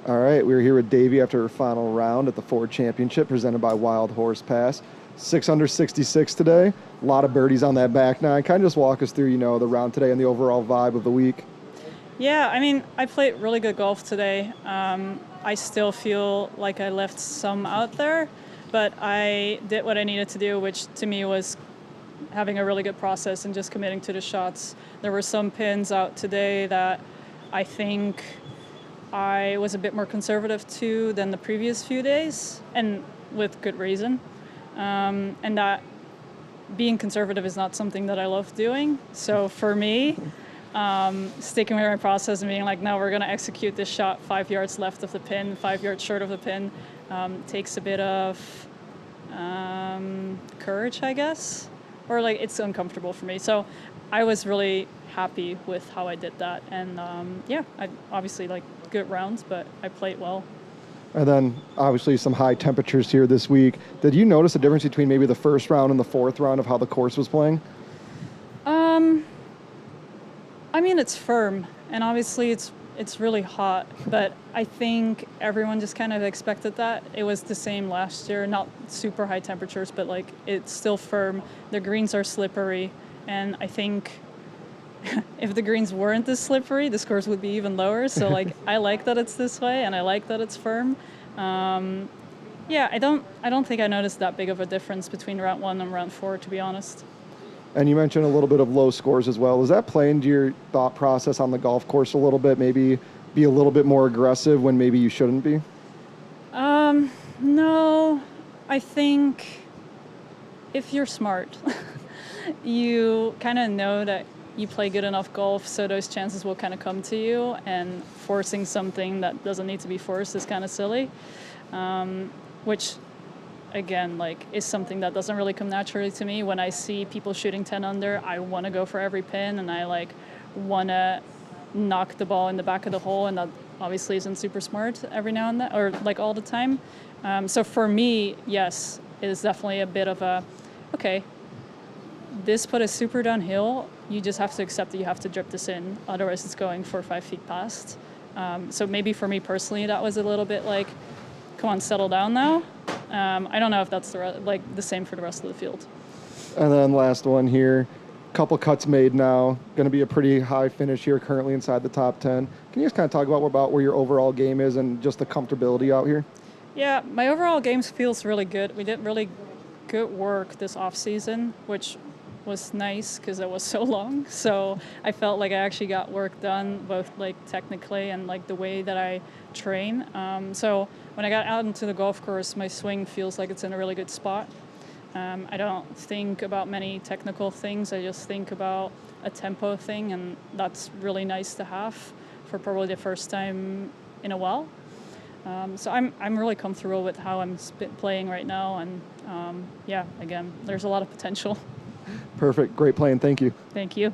All right, we're here with Davey after her final round at the Ford Championship presented by Wild Horse Pass. 6 under 66 today. A lot of birdies on that back nine. Kind of just walk us through, the round today and the overall vibe of the week. Yeah, I mean, I played really good golf today. I still feel like I left some out there, but I did what I needed to do, which to me was having a really good process and just committing to the shots. There were some pins out today that I think I was a bit more conservative to than the previous few days, and with good reason. And that being conservative is not something that I love doing. So for me, sticking with my process and being like, no, we're going to execute this shot 5 yards left of the pin, 5 yards short of the pin, takes a bit of courage, I guess. Or like it's uncomfortable for me. So I was really happy with how I did that. And I obviously like good rounds, but I played well. And then obviously some high temperatures here this week. Did you notice a difference between maybe the first round and the fourth round of how the course was playing? I mean, it's firm, and obviously it's really hot, but I think everyone just kind of expected that. It was the same last year, not super high temperatures, but like it's still firm. The greens are slippery, and I think if the greens weren't this slippery, the scores would be even lower. So like I like that it's this way, and I like that it's firm. I don't think I noticed that big of a difference between round one and round four, to be honest. And you mentioned a little bit of low scores as well. Does that play into your thought process on the golf course a little bit? Maybe be a little bit more aggressive when maybe you shouldn't be? No, I think if you're smart, you kind of know that you play good enough golf, so those chances will kind of come to you, and forcing something that doesn't need to be forced is kind of silly, which again, like, is something that doesn't really come naturally to me. When I see people shooting 10 under, I want to go for every pin, and I like want to knock the ball in the back of the hole, and that obviously isn't super smart every now and then, or like all the time. So for me, yes, it is definitely a bit of a, okay, this putt is super downhill. You just have to accept that you have to drip this in, otherwise it's going 4 or 5 feet past. So maybe for me personally, that was a little bit like, come on, settle down now. I don't know if that's the same for the rest of the field. And then last one here, couple cuts made now. Going to be a pretty high finish here, currently inside the top 10. Can you just kind of talk about where your overall game is and just the comfortability out here? Yeah, my overall game feels really good. We did really good work this off season, which was nice because it was so long. So I felt like I actually got work done, both like technically and like the way that I train. So when I got out into the golf course, my swing feels like it's in a really good spot. I don't think about many technical things. I just think about a tempo thing, and that's really nice to have for probably the first time in a while. So I'm really comfortable with how I'm playing right now, and again, there's a lot of potential. Perfect. Great playing. Thank you. Thank you.